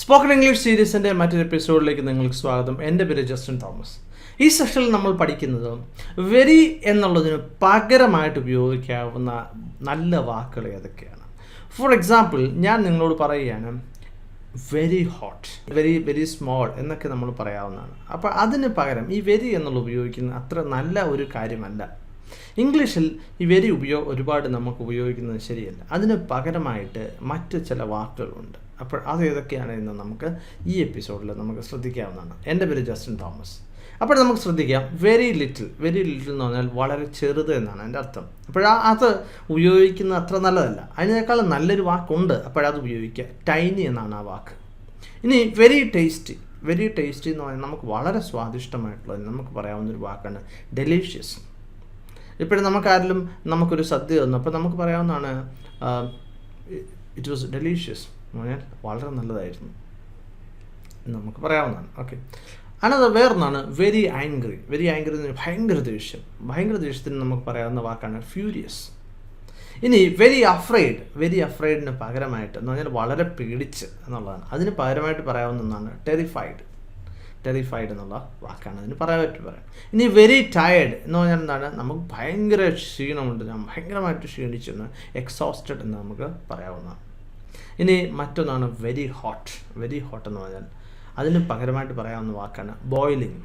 Spoken English സീരീസിൻ്റെ മറ്റൊരു എപ്പിസോഡിലേക്ക് നിങ്ങൾക്ക് സ്വാഗതം. എൻ്റെ പേര് ജസ്റ്റിൻ തോമസ്. ഈ സെഷനിൽ നമ്മൾ പഠിക്കുന്നത് വെരി എന്നുള്ളതിന് പകരമായിട്ട് ഉപയോഗിക്കാവുന്ന നല്ല വാക്കുകൾ ഏതൊക്കെയാണ്. ഫോർ എക്സാമ്പിൾ, ഞാൻ നിങ്ങളോട് പറയുകയാണ് very hot, very very small എന്നൊക്കെ നമ്മൾ പറയാവുന്നതാണ്. അപ്പോൾ അതിന് പകരം ഈ വെരി എന്നുള്ള ഉപയോഗിക്കുന്നത് അത്ര നല്ല ഒരു കാര്യമല്ല. ഇംഗ്ലീഷിൽ ഈ വെരി ഒരുപാട് നമുക്ക് ഉപയോഗിക്കുന്നത് ശരിയല്ല. അതിന് പകരമായിട്ട് മറ്റ് ചില വാക്കുകളുണ്ട്. അപ്പോൾ അത് ഏതൊക്കെയാണ് എന്ന് നമുക്ക് ഈ എപ്പിസോഡിൽ നമുക്ക് ശ്രദ്ധിക്കാവുന്നതാണ്. എൻ്റെ പേര് ജസ്റ്റിൻ തോമസ്. അപ്പോൾ നമുക്ക് ശ്രദ്ധിക്കാം, വെരി ലിറ്റിൽ. വെരി ലിറ്റിൽ എന്ന് പറഞ്ഞാൽ വളരെ ചെറുത് എന്നാണ് എൻ്റെ അർത്ഥം. അത് ഉപയോഗിക്കുന്നത് അത്ര നല്ലതല്ല. അതിനേക്കാളും നല്ലൊരു വാക്കുണ്ട്, അപ്പോഴത് ഉപയോഗിക്കുക. ടൈനി എന്നാണ് ആ വാക്ക്. ഇനി വെരി ടേസ്റ്റി. വെരി ടേസ്റ്റി എന്ന് പറഞ്ഞാൽ നമുക്ക് വളരെ സ്വാദിഷ്ടമായിട്ടുള്ളത് നമുക്ക് പറയാവുന്നൊരു വാക്കാണ് ഡെലീഷ്യസ്. ഇപ്പോഴും നമുക്കൊരു സദ്യ തന്നു, അപ്പോൾ നമുക്ക് പറയാവുന്നതാണ് ഇറ്റ് വാസ് ഡെലീഷ്യസ് എന്ന് പറഞ്ഞാൽ വളരെ നല്ലതായിരുന്നു എന്ന് നമുക്ക് പറയാവുന്നതാണ്. ഓക്കെ, വേറൊന്നാണ് വെരി ആംഗ്രി. വെരി ആംഗ്രി എന്ന് ഭയങ്കര ദേഷ്യം. ഭയങ്കര ദേഷ്യത്തിന് നമുക്ക് പറയാവുന്ന വാക്കാണ് ഫ്യൂരിയസ്. ഇനി വെരി അഫ്രെയ്ഡ്. വെരി അഫ്രെയ്ഡിന് പകരമായിട്ട് എന്ന് പറഞ്ഞാൽ വളരെ പേടിച്ച് എന്നുള്ളതാണ്. അതിന് പകരമായിട്ട് പറയാവുന്ന ഒന്നാണ് ടെറിഫൈഡ്. ടെറിഫൈഡ് എന്നുള്ള വാക്കാണ് അതിന് പറയാം. ഇനി വെരി ടയേർഡ് എന്ന് പറഞ്ഞാൽ എന്താണ്, നമുക്ക് ഭയങ്കര ക്ഷീണമുണ്ട്, ഞാൻ ഭയങ്കരമായിട്ട് ക്ഷീണിച്ചെന്ന്, എക്സോസ്റ്റഡ് എന്ന് നമുക്ക് പറയാവുന്നതാണ്. ഇനി മറ്റൊന്നാണ് വെരി ഹോട്ട്. വെരി ഹോട്ട് എന്ന് പറഞ്ഞാൽ അതിന് പകരമായിട്ട് പറയാവുന്ന വാക്കാണ് ബോയിലിംഗ്.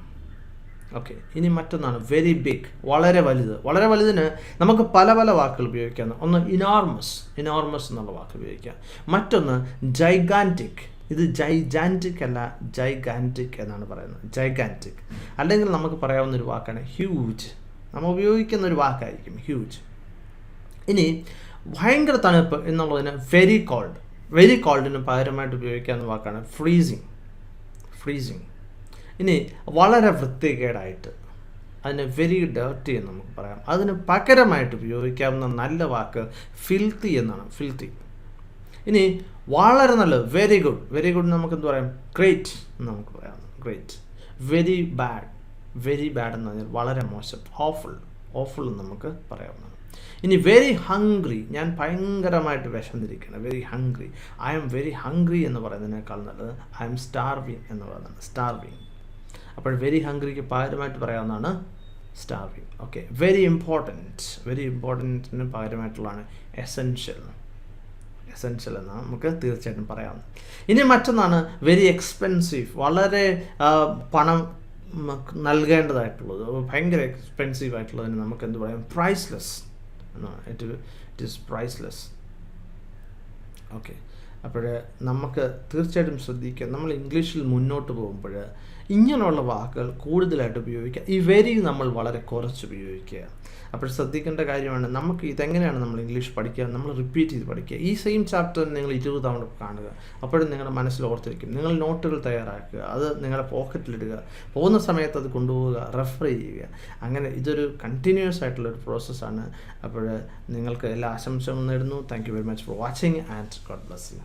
ഓക്കെ, ഇനി മറ്റൊന്നാണ് വെരി ബിഗ്. വളരെ വലുത്. വളരെ വലുതിന് നമുക്ക് പല പല വാക്കുകൾ ഉപയോഗിക്കാം. ഒന്ന് ഇനോർമസ്. ഇനോർമസ് എന്നുള്ള വാക്ക് ഉപയോഗിക്കാം. മറ്റൊന്ന് ജൈഗാൻറ്റിക്. ഇത് ജൈജാൻറ്റിക് അല്ല, ജൈഗാൻറ്റിക് എന്നാണ് പറയുന്നത്. ജൈഗാൻറ്റിക്. അല്ലെങ്കിൽ നമുക്ക് പറയാവുന്നൊരു വാക്കാണ് ഹ്യൂജ്. നമ്മൾ ഉപയോഗിക്കുന്ന ഒരു വാക്കായിരിക്കും ഹ്യൂജ്. ഇനി ഭയങ്കര തണുപ്പ് എന്നുള്ളതിന് വെരി കോൾഡ്. വെരി കോൾഡിന് പകരമായിട്ട് ഉപയോഗിക്കാവുന്ന വാക്കാണ് ഫ്രീസിങ്. ഫ്രീസിങ്. ഇനി വളരെ വൃത്തികേടായിട്ട് അതിന് വെരി ഡേർട്ടി എന്ന് നമുക്ക് പറയാം. അതിന് പകരമായിട്ട് ഉപയോഗിക്കാവുന്ന നല്ല വാക്ക് ഫിൽത്തി എന്നാണ്. ഫിൽത്തി. ഇനി വളരെ നല്ലത് വെരി ഗുഡ്. വെരി ഗുഡ് നമുക്ക് എന്ത് പറയാം, ഗ്രേറ്റ് എന്ന് നമുക്ക് പറയാം. Great. Very bad. Very bad എന്ന് പറഞ്ഞാൽ വളരെ മോശം. ഓഫുൾ. ഓഫുൾ എന്ന് നമുക്ക് പറയാവുന്നതാണ്. ഇനി വെരി ഹംഗ്രി. ഞാൻ ഭയങ്കരമായിട്ട് വിശന്നിരിക്കുകയാണ്. Very hungry. I'm very hungry എന്ന് പറയുന്നതിനേക്കാൾ നല്ലത് ഐ എം സ്റ്റാർവിങ് എന്ന് പറയുന്നതാണ്. സ്റ്റാർവിങ്. അപ്പോൾ വെരി ഹംഗ്രിക്ക് പകരമായിട്ട് പറയാവുന്നതാണ് starving. Okay, very important. Very ഇമ്പോർട്ടൻറ്റിന് പകരമായിട്ടുള്ളതാണ് എസെൻഷ്യൽ. എസെൻഷ്യൽ എന്നാണ് നമുക്ക് തീർച്ചയായിട്ടും പറയാവുന്നത്. ഇനി മറ്റൊന്നാണ് വെരി എക്സ്പെൻസീവ്. വളരെ പണം നൽകേണ്ടതായിട്ടുള്ളത്, ഭയങ്കര എക്സ്പെൻസീവ് ആയിട്ടുള്ളതിന് നമുക്ക് എന്ത് പറയാം, പ്രൈസ്ലെസ് എന്നാണ്. It is priceless. ഓക്കെ, അപ്പോൾ നമുക്ക് തീർച്ചയായിട്ടും ശ്രദ്ധിക്കുക, നമ്മൾ ഇംഗ്ലീഷിൽ മുന്നോട്ട് പോകുമ്പോൾ ഇങ്ങനെയുള്ള വാക്കുകൾ കൂടുതലായിട്ട് ഉപയോഗിക്കുക. ഈ വെരി നമ്മൾ വളരെ കുറച്ച് ഉപയോഗിക്കുക. അപ്പോൾ ശ്രദ്ധിക്കേണ്ട കാര്യമാണ്, നമുക്ക് ഇതെങ്ങനെയാണ് നമ്മൾ ഇംഗ്ലീഷ് പഠിക്കുക, നമ്മൾ റിപ്പീറ്റ് ചെയ്ത് പഠിക്കുക. ഈ സെയിം ചാപ്റ്റർ നിങ്ങൾ 20 തവണ കാണുക. അപ്പോഴും നിങ്ങളുടെ മനസ്സിൽ ഓർത്തിരിക്കും. നിങ്ങൾ നോട്ടുകൾ തയ്യാറാക്കുക, അത് നിങ്ങളുടെ പോക്കറ്റിലിടുക, പോകുന്ന സമയത്ത് അത് കൊണ്ടുപോവുക, റെഫർ ചെയ്യുക. അങ്ങനെ ഇതൊരു കണ്ടിന്യൂസ് ആയിട്ടുള്ളൊരു പ്രോസസ്സാണ്. അപ്പോൾ നിങ്ങൾക്ക് എല്ലാ ആശംസകളും നേടുന്നു. Thank you very much for watching and God bless you.